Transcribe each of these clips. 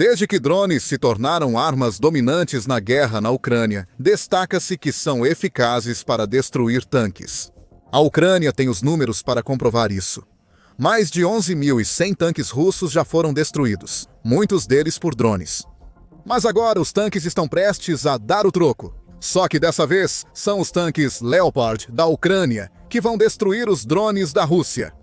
Desde que drones se tornaram armas dominantes na guerra na Ucrânia, destaca-se que são eficazes para destruir tanques. A Ucrânia tem os números para comprovar isso. Mais de 11.100 tanques russos já foram destruídos, muitos deles por drones. Mas agora os tanques estão prestes a dar o troco. Só que dessa vez são os tanques Leopard da Ucrânia que vão destruir os drones da Rússia.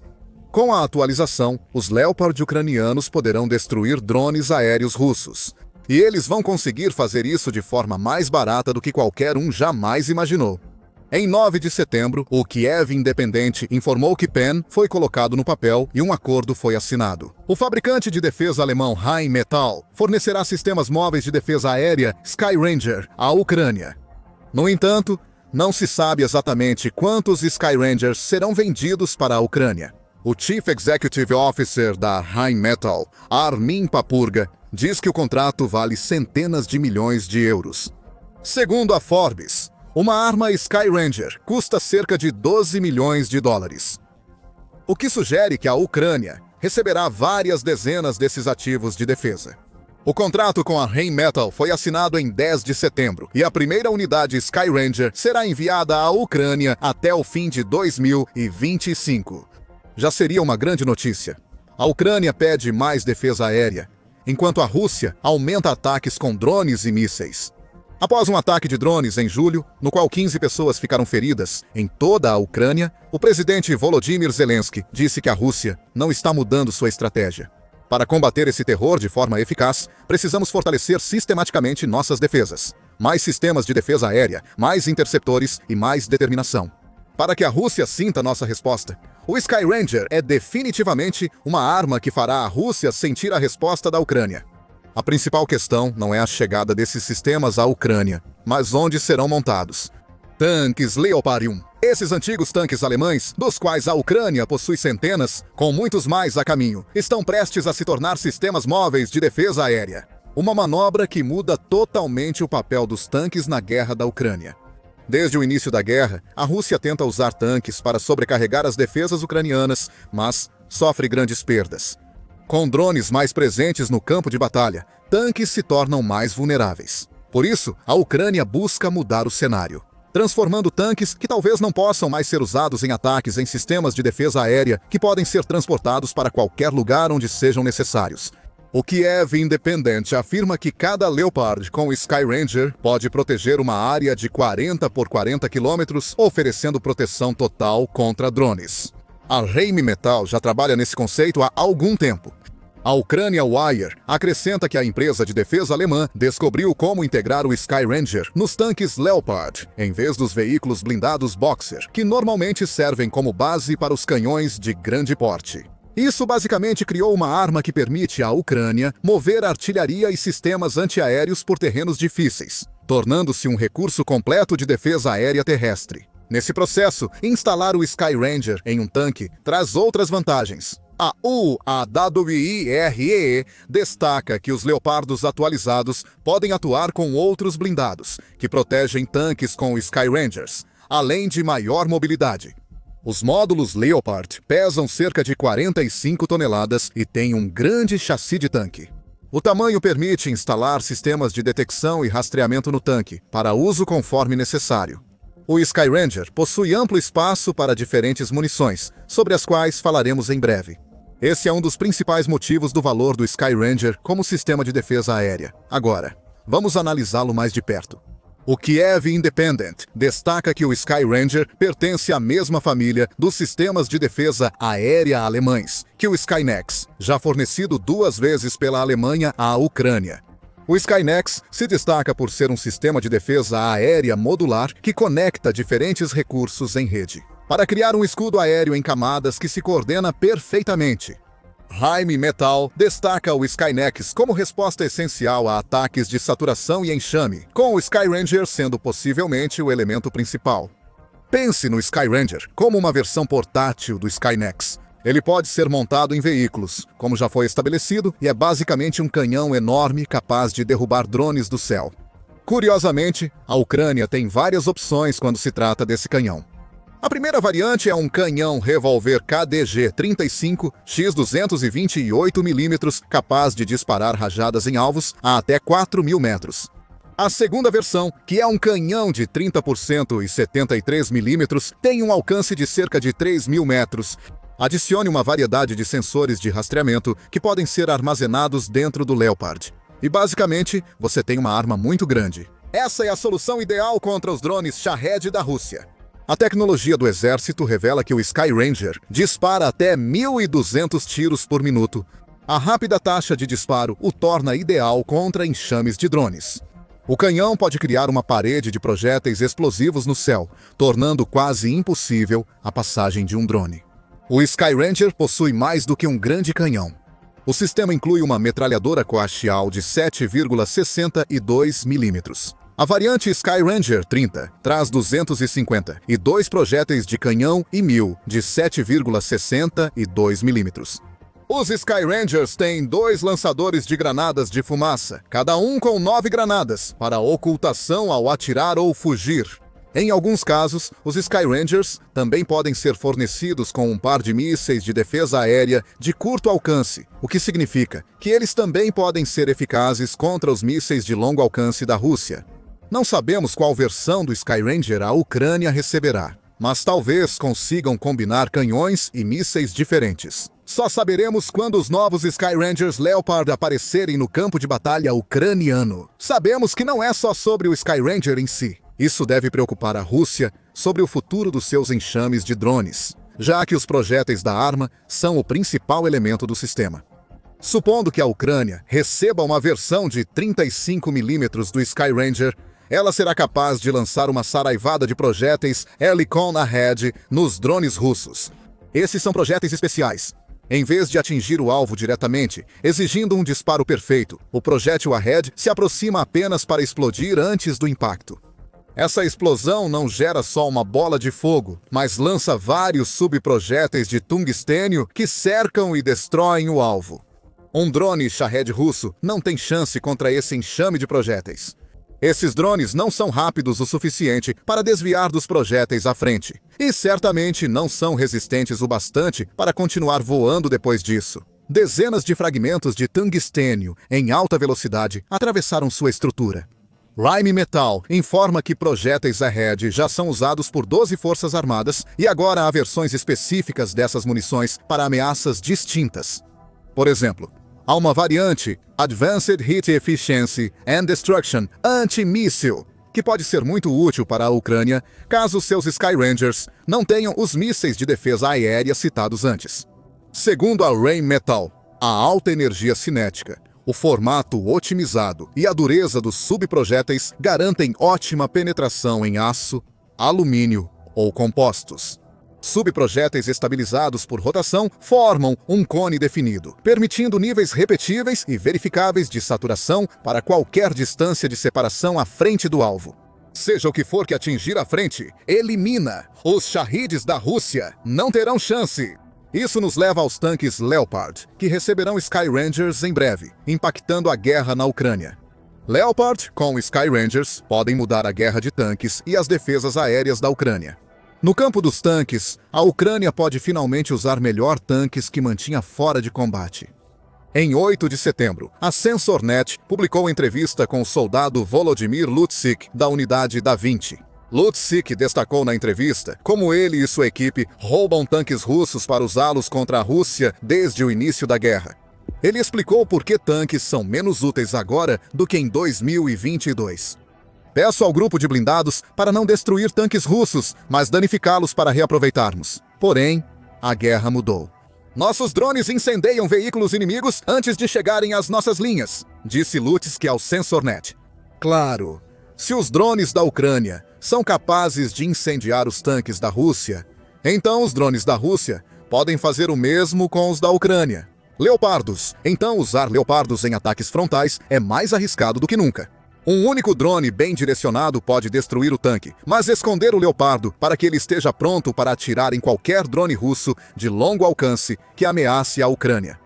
Com a atualização, os Leopard ucranianos poderão destruir drones aéreos russos. E eles vão conseguir fazer isso de forma mais barata do que qualquer um jamais imaginou. Em 9 de setembro, o Kiev Independente informou que PEN foi colocado no papel e um acordo foi assinado. O fabricante de defesa alemão Rheinmetall fornecerá sistemas móveis de defesa aérea Skyranger à Ucrânia. No entanto, não se sabe exatamente quantos Skyrangers serão vendidos para a Ucrânia. O Chief Executive Officer da Rheinmetall, Armin Papurga, diz que o contrato vale centenas de milhões de euros. Segundo a Forbes, uma arma Skyranger custa cerca de 12 milhões de dólares. O que sugere que a Ucrânia receberá várias dezenas desses ativos de defesa. O contrato com a Rheinmetall foi assinado em 10 de setembro e a primeira unidade Skyranger será enviada à Ucrânia até o fim de 2025. Já seria uma grande notícia. A Ucrânia pede mais defesa aérea, enquanto a Rússia aumenta ataques com drones e mísseis. Após um ataque de drones em julho, no qual 15 pessoas ficaram feridas em toda a Ucrânia, o presidente Volodymyr Zelensky disse que a Rússia não está mudando sua estratégia. Para combater esse terror de forma eficaz, precisamos fortalecer sistematicamente nossas defesas. Mais sistemas de defesa aérea, mais interceptores e mais determinação. Para que a Rússia sinta nossa resposta, o Skyranger é definitivamente uma arma que fará a Rússia sentir a resposta da Ucrânia. A principal questão não é a chegada desses sistemas à Ucrânia, mas onde serão montados. Tanques Leopard 1. Esses antigos tanques alemães, dos quais a Ucrânia possui centenas, com muitos mais a caminho, estão prestes a se tornar sistemas móveis de defesa aérea. Uma manobra que muda totalmente o papel dos tanques na guerra da Ucrânia. Desde o início da guerra, a Rússia tenta usar tanques para sobrecarregar as defesas ucranianas, mas sofre grandes perdas. Com drones mais presentes no campo de batalha, tanques se tornam mais vulneráveis. Por isso, a Ucrânia busca mudar o cenário, transformando tanques que talvez não possam mais ser usados em ataques em sistemas de defesa aérea que podem ser transportados para qualquer lugar onde sejam necessários. O Kiev Independente afirma que cada Leopard com Skyranger pode proteger uma área de 40 por 40 quilômetros, oferecendo proteção total contra drones. A Rheinmetall já trabalha nesse conceito há algum tempo. A Ucrânia Wire acrescenta que a empresa de defesa alemã descobriu como integrar o Skyranger nos tanques Leopard, em vez dos veículos blindados Boxer, que normalmente servem como base para os canhões de grande porte. Isso basicamente criou uma arma que permite à Ucrânia mover artilharia e sistemas antiaéreos por terrenos difíceis, tornando-se um recurso completo de defesa aérea terrestre. Nesse processo, instalar o Skyranger em um tanque traz outras vantagens. A UAWIREE destaca que os Leopardos atualizados podem atuar com outros blindados, que protegem tanques com Skyrangers, além de maior mobilidade. Os módulos Leopard pesam cerca de 45 toneladas e têm um grande chassi de tanque. O tamanho permite instalar sistemas de detecção e rastreamento no tanque, para uso conforme necessário. O Skyranger possui amplo espaço para diferentes munições, sobre as quais falaremos em breve. Esse é um dos principais motivos do valor do Skyranger como sistema de defesa aérea. Agora, vamos analisá-lo mais de perto. O Kiev Independent destaca que o Skyranger pertence à mesma família dos sistemas de defesa aérea alemães, que o Skynex, já fornecido 2 vezes pela Alemanha à Ucrânia. O Skynex se destaca por ser um sistema de defesa aérea modular que conecta diferentes recursos em rede, para criar um escudo aéreo em camadas que se coordena perfeitamente. Rheinmetall destaca o Skynex como resposta essencial a ataques de saturação e enxame, com o Skyranger sendo possivelmente o elemento principal. Pense no Skyranger como uma versão portátil do Skynex. Ele pode ser montado em veículos, como já foi estabelecido, e é basicamente um canhão enorme capaz de derrubar drones do céu. Curiosamente, a Ucrânia tem várias opções quando se trata desse canhão. A primeira variante é um canhão revólver KDG-35 x 228mm, capaz de disparar rajadas em alvos a até 4.000 metros. A segunda versão, que é um canhão de 30% e 73mm, tem um alcance de cerca de 3.000 metros. Adicione uma variedade de sensores de rastreamento que podem ser armazenados dentro do Leopard. E basicamente, você tem uma arma muito grande. Essa é a solução ideal contra os drones Shahed da Rússia. A tecnologia do exército revela que o Skyranger dispara até 1.200 tiros por minuto. A rápida taxa de disparo o torna ideal contra enxames de drones. O canhão pode criar uma parede de projéteis explosivos no céu, tornando quase impossível a passagem de um drone. O Skyranger possui mais do que um grande canhão. O sistema inclui uma metralhadora coaxial de 7,62mm. A variante Skyranger 30 traz 250 e 2 projéteis de canhão e 1.000 de 7,62mm. Os Skyrangers têm 2 lançadores de granadas de fumaça, cada um com 9 granadas, para ocultação ao atirar ou fugir. Em alguns casos, os Skyrangers também podem ser fornecidos com um par de mísseis de defesa aérea de curto alcance, o que significa que eles também podem ser eficazes contra os mísseis de longo alcance da Rússia. Não sabemos qual versão do Skyranger a Ucrânia receberá, mas talvez consigam combinar canhões e mísseis diferentes. Só saberemos quando os novos Skyrangers Leopard aparecerem no campo de batalha ucraniano. Sabemos que não é só sobre o Skyranger em si. Isso deve preocupar a Rússia sobre o futuro dos seus enxames de drones, já que os projéteis da arma são o principal elemento do sistema. Supondo que a Ucrânia receba uma versão de 35mm do Skyranger, ela será capaz de lançar uma saraivada de projéteis Helicon Ahead nos drones russos. Esses são projéteis especiais. Em vez de atingir o alvo diretamente, exigindo um disparo perfeito, o projétil Ahead se aproxima apenas para explodir antes do impacto. Essa explosão não gera só uma bola de fogo, mas lança vários subprojéteis de tungstênio que cercam e destroem o alvo. Um drone Shahed russo não tem chance contra esse enxame de projéteis. Esses drones não são rápidos o suficiente para desviar dos projéteis à frente, e certamente não são resistentes o bastante para continuar voando depois disso. Dezenas de fragmentos de tungstênio em alta velocidade atravessaram sua estrutura. Rheinmetall informa que projéteis Ahead já são usados por 12 forças armadas e agora há versões específicas dessas munições para ameaças distintas. Por exemplo, há uma variante Advanced Heat Efficiency and Destruction Anti-Missile, que pode ser muito útil para a Ucrânia caso seus Skyrangers não tenham os mísseis de defesa aérea citados antes. Segundo a Rheinmetall, a alta energia cinética, o formato otimizado e a dureza dos subprojéteis garantem ótima penetração em aço, alumínio ou compostos. Subprojéteis estabilizados por rotação formam um cone definido, permitindo níveis repetíveis e verificáveis de saturação para qualquer distância de separação à frente do alvo. Seja o que for que atingir a frente, elimina. Os Shahids da Rússia não terão chance. Isso nos leva aos tanques Leopard, que receberão Skyrangers em breve, impactando a guerra na Ucrânia. Leopard com Skyrangers podem mudar a guerra de tanques e as defesas aéreas da Ucrânia. No campo dos tanques, a Ucrânia pode finalmente usar melhor tanques que mantinha fora de combate. Em 8 de setembro, a SensorNet publicou entrevista com o soldado Volodymyr Lutsik, da unidade Da Vinci. Lutsik destacou na entrevista como ele e sua equipe roubam tanques russos para usá-los contra a Rússia desde o início da guerra. Ele explicou por que tanques são menos úteis agora do que em 2022. Peço ao grupo de blindados para não destruir tanques russos, mas danificá-los para reaproveitarmos. Porém, a guerra mudou. Nossos drones incendeiam veículos inimigos antes de chegarem às nossas linhas, disse Lutsik ao SensorNet. Claro, se os drones da Ucrânia são capazes de incendiar os tanques da Rússia, então os drones da Rússia podem fazer o mesmo com os da Ucrânia. Leopardos. Então usar leopardos em ataques frontais é mais arriscado do que nunca. Um único drone bem direcionado pode destruir o tanque, mas esconder o leopardo para que ele esteja pronto para atirar em qualquer drone russo de longo alcance que ameace a Ucrânia.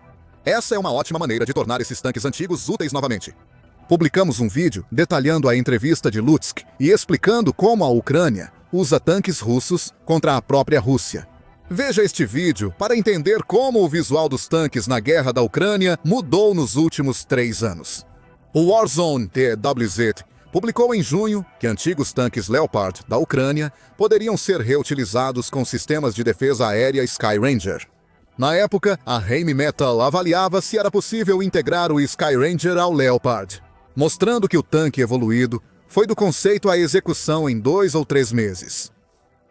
Essa é uma ótima maneira de tornar esses tanques antigos úteis novamente. Publicamos um vídeo detalhando a entrevista de Lutsik e explicando como a Ucrânia usa tanques russos contra a própria Rússia. Veja este vídeo para entender como o visual dos tanques na guerra da Ucrânia mudou nos últimos 3 anos. O Warzone TWZ publicou em junho que antigos tanques Leopard da Ucrânia poderiam ser reutilizados com sistemas de defesa aérea Sky Ranger. Na época, a Rheinmetall avaliava se era possível integrar o Sky Ranger ao Leopard, mostrando que o tanque evoluído foi do conceito à execução em 2 ou 3 meses.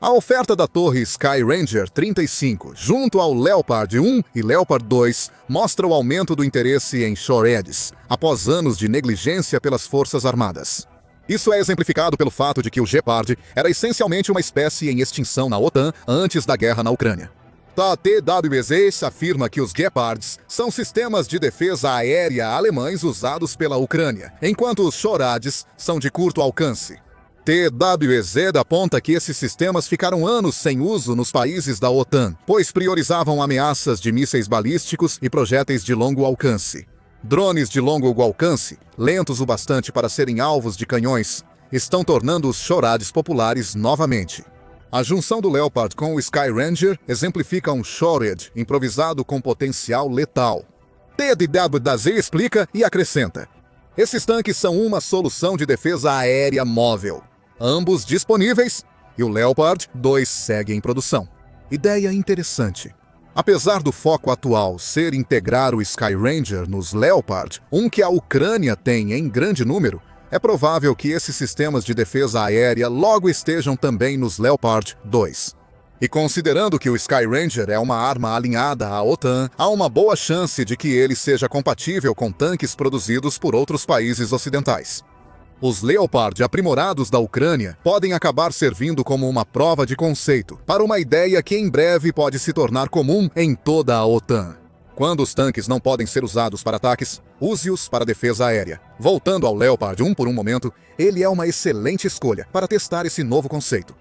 A oferta da torre Sky Ranger 35 junto ao Leopard 1 e Leopard 2 mostra o aumento do interesse em Shoreheads, após anos de negligência pelas Forças Armadas. Isso é exemplificado pelo fato de que o Gepard era essencialmente uma espécie em extinção na OTAN antes da guerra na Ucrânia. A TWZ afirma que os Gepards são sistemas de defesa aérea alemães usados pela Ucrânia, enquanto os Shoreheads são de curto alcance. TWZ aponta que esses sistemas ficaram anos sem uso nos países da OTAN, pois priorizavam ameaças de mísseis balísticos e projéteis de longo alcance. Drones de longo alcance, lentos o bastante para serem alvos de canhões, estão tornando os Shoreheads populares novamente. A junção do Leopard com o Sky Ranger exemplifica um Shorehead improvisado com potencial letal. TWZ explica e acrescenta: esses tanques são uma solução de defesa aérea móvel, ambos disponíveis, e o Leopard 2 segue em produção. Ideia interessante. Apesar do foco atual ser integrar o Sky Ranger nos Leopard, um que a Ucrânia tem em grande número, é provável que esses sistemas de defesa aérea logo estejam também nos Leopard 2. E considerando que o Sky Ranger é uma arma alinhada à OTAN, há uma boa chance de que ele seja compatível com tanques produzidos por outros países ocidentais. Os Leopard aprimorados da Ucrânia podem acabar servindo como uma prova de conceito para uma ideia que em breve pode se tornar comum em toda a OTAN. Quando os tanques não podem ser usados para ataques, use-os para defesa aérea. Voltando ao Leopard 1 por um momento, ele é uma excelente escolha para testar esse novo conceito.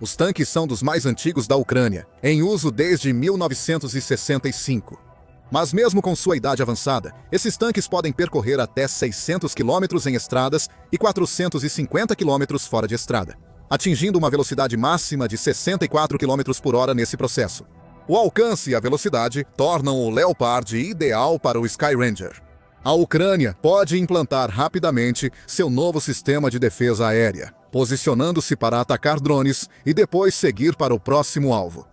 Os tanques são dos mais antigos da Ucrânia, em uso desde 1965. Mas mesmo com sua idade avançada, esses tanques podem percorrer até 600 km em estradas e 450 km fora de estrada, atingindo uma velocidade máxima de 64 km por hora nesse processo. O alcance e a velocidade tornam o Leopard ideal para o Sky Ranger. A Ucrânia pode implantar rapidamente seu novo sistema de defesa aérea, posicionando-se para atacar drones e depois seguir para o próximo alvo.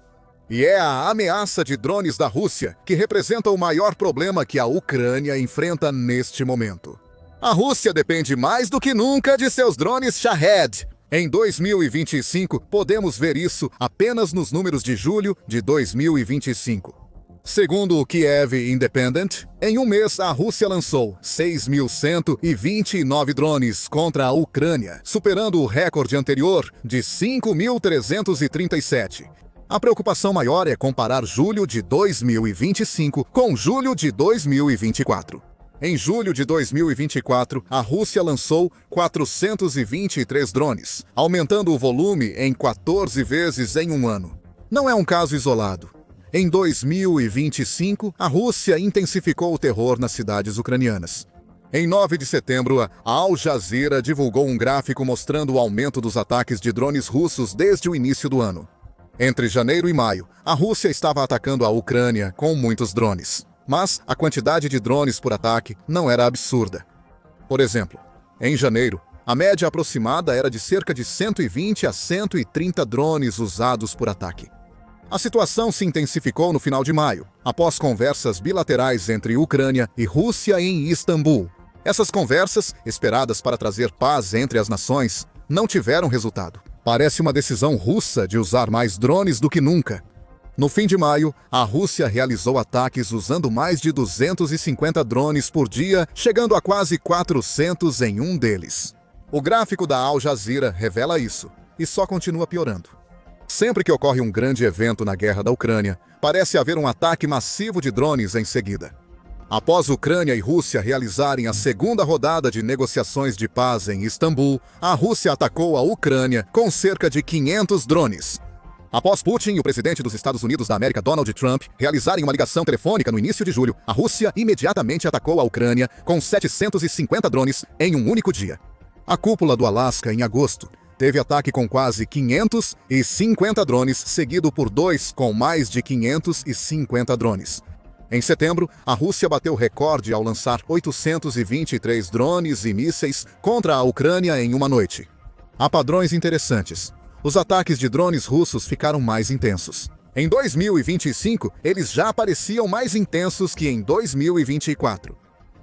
E é a ameaça de drones da Rússia que representa o maior problema que a Ucrânia enfrenta neste momento. A Rússia depende mais do que nunca de seus drones Shahed. Em 2025, podemos ver isso apenas nos números de julho de 2025. Segundo o Kiev Independent, em um mês a Rússia lançou 6.129 drones contra a Ucrânia, superando o recorde anterior de 5.337. A preocupação maior é comparar julho de 2025 com julho de 2024. Em julho de 2024, a Rússia lançou 423 drones, aumentando o volume em 14 vezes em um ano. Não é um caso isolado. Em 2025, a Rússia intensificou o terror nas cidades ucranianas. Em 9 de setembro, a Al Jazeera divulgou um gráfico mostrando o aumento dos ataques de drones russos desde o início do ano. Entre janeiro e maio, a Rússia estava atacando a Ucrânia com muitos drones. Mas a quantidade de drones por ataque não era absurda. Por exemplo, em janeiro, a média aproximada era de cerca de 120 a 130 drones usados por ataque. A situação se intensificou no final de maio, após conversas bilaterais entre Ucrânia e Rússia em Istambul. Essas conversas, esperadas para trazer paz entre as nações, não tiveram resultado. Parece uma decisão russa de usar mais drones do que nunca. No fim de maio, a Rússia realizou ataques usando mais de 250 drones por dia, chegando a quase 400 em um deles. O gráfico da Al Jazeera revela isso, e só continua piorando. Sempre que ocorre um grande evento na guerra da Ucrânia, parece haver um ataque massivo de drones em seguida. Após Ucrânia e Rússia realizarem a segunda rodada de negociações de paz em Istambul, a Rússia atacou a Ucrânia com cerca de 500 drones. Após Putin e o presidente dos Estados Unidos da América, Donald Trump, realizarem uma ligação telefônica no início de julho, a Rússia imediatamente atacou a Ucrânia com 750 drones em um único dia. A cúpula do Alasca, em agosto, teve ataque com quase 550 drones, seguido por dois com mais de 550 drones. Em setembro, a Rússia bateu recorde ao lançar 823 drones e mísseis contra a Ucrânia em uma noite. Há padrões interessantes. Os ataques de drones russos ficaram mais intensos. Em 2025, eles já pareciam mais intensos que em 2024.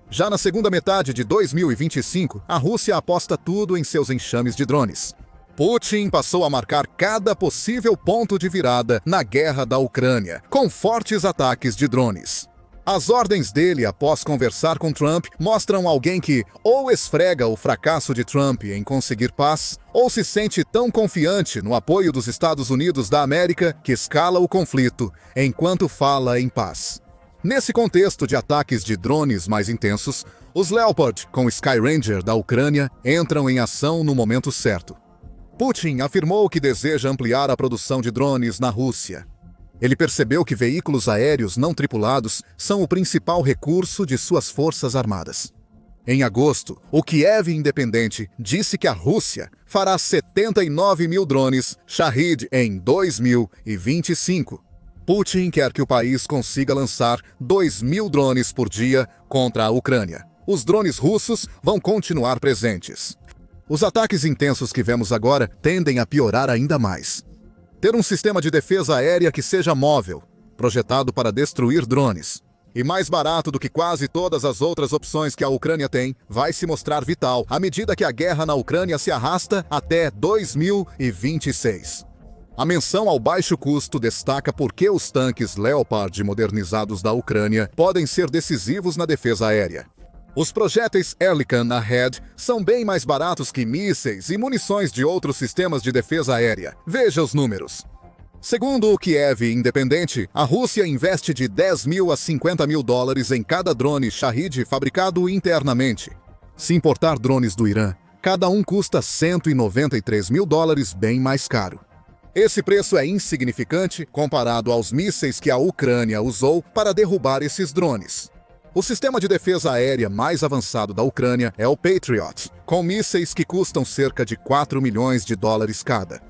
Já na segunda metade de 2025, a Rússia aposta tudo em seus enxames de drones. Putin passou a marcar cada possível ponto de virada na guerra da Ucrânia, com fortes ataques de drones. As ordens dele após conversar com Trump mostram alguém que ou esfrega o fracasso de Trump em conseguir paz, ou se sente tão confiante no apoio dos Estados Unidos da América que escala o conflito enquanto fala em paz. Nesse contexto de ataques de drones mais intensos, os Leopard com Sky Ranger da Ucrânia entram em ação no momento certo. Putin afirmou que deseja ampliar a produção de drones na Rússia. Ele percebeu que veículos aéreos não tripulados são o principal recurso de suas forças armadas. Em agosto, o Kiev Independente disse que a Rússia fará 79 mil drones Shahed em 2025. Putin quer que o país consiga lançar 2.000 drones por dia contra a Ucrânia. Os drones russos vão continuar presentes. Os ataques intensos que vemos agora tendem a piorar ainda mais. Ter um sistema de defesa aérea que seja móvel, projetado para destruir drones, e mais barato do que quase todas as outras opções que a Ucrânia tem, vai se mostrar vital à medida que a guerra na Ucrânia se arrasta até 2026. A menção ao baixo custo destaca por que os tanques Leopard modernizados da Ucrânia podem ser decisivos na defesa aérea. Os projéteis Oerlikon Ahead são bem mais baratos que mísseis e munições de outros sistemas de defesa aérea. Veja os números. Segundo o Kiev Independente, a Rússia investe de 10 mil a 50 mil dólares em cada drone Shahed fabricado internamente. Se importar drones do Irã, cada um custa 193 mil dólares, bem mais caro. Esse preço é insignificante comparado aos mísseis que a Ucrânia usou para derrubar esses drones. O sistema de defesa aérea mais avançado da Ucrânia é o Patriot, com mísseis que custam cerca de 4 milhões de dólares cada.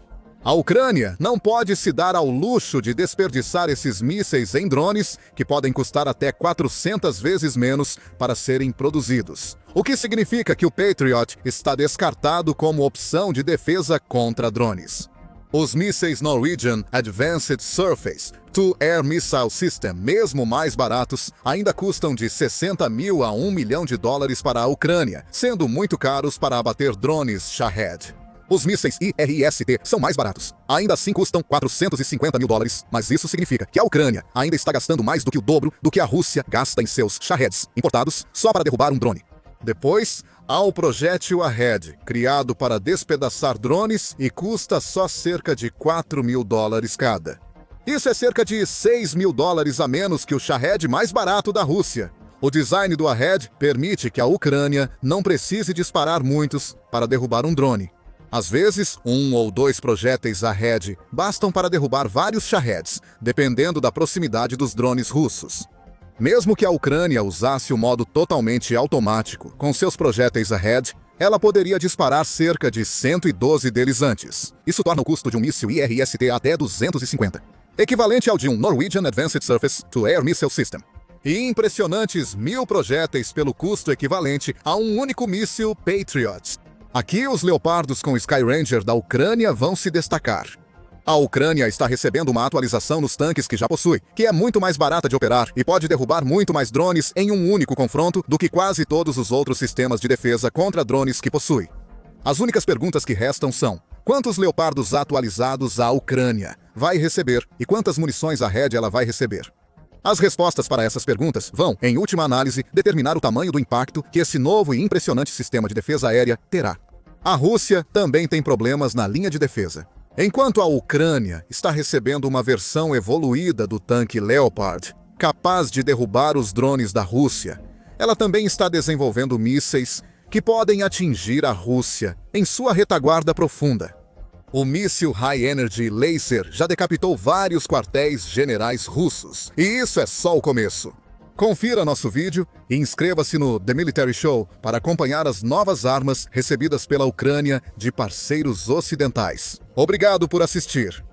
A Ucrânia não pode se dar ao luxo de desperdiçar esses mísseis em drones que podem custar até 400 vezes menos para serem produzidos. O que significa que o Patriot está descartado como opção de defesa contra drones. Os mísseis Norwegian Advanced Surface to Air Missile System, mesmo mais baratos, ainda custam de 60 mil a 1 milhão de dólares para a Ucrânia, sendo muito caros para abater drones Shahed. Os mísseis IRST são mais baratos. Ainda assim custam 450 mil dólares, mas isso significa que a Ucrânia ainda está gastando mais do que o dobro do que a Rússia gasta em seus Shaheds, importados só para derrubar um drone. Depois, há o projétil Ahead, criado para despedaçar drones e custa só cerca de 4 mil dólares cada. Isso é cerca de 6 mil dólares a menos que o Shahed mais barato da Rússia. O design do Ahead permite que a Ucrânia não precise disparar muitos para derrubar um drone. Às vezes, 1 ou 2 projéteis Ahead bastam para derrubar vários Shaheds, dependendo da proximidade dos drones russos. Mesmo que a Ucrânia usasse o modo totalmente automático com seus projéteis Ahead, ela poderia disparar cerca de 112 deles antes. Isso torna o custo de um míssil IRST até 250, equivalente ao de um Norwegian Advanced Surface to Air Missile System. E impressionantes 1.000 projéteis pelo custo equivalente a um único míssil Patriot. Aqui os leopardos com Sky Ranger da Ucrânia vão se destacar. A Ucrânia está recebendo uma atualização nos tanques que já possui, que é muito mais barata de operar e pode derrubar muito mais drones em um único confronto do que quase todos os outros sistemas de defesa contra drones que possui. As únicas perguntas que restam são: quantos leopardos atualizados a Ucrânia vai receber e quantas munições Ahead ela vai receber? As respostas para essas perguntas vão, em última análise, determinar o tamanho do impacto que esse novo e impressionante sistema de defesa aérea terá. A Rússia também tem problemas na linha de defesa. Enquanto a Ucrânia está recebendo uma versão evoluída do tanque Leopard, capaz de derrubar os drones da Rússia, ela também está desenvolvendo mísseis que podem atingir a Rússia em sua retaguarda profunda. O míssil High Energy Laser já decapitou vários quartéis generais russos, e isso é só o começo. Confira nosso vídeo e inscreva-se no The Military Show para acompanhar as novas armas recebidas pela Ucrânia de parceiros ocidentais. Obrigado por assistir.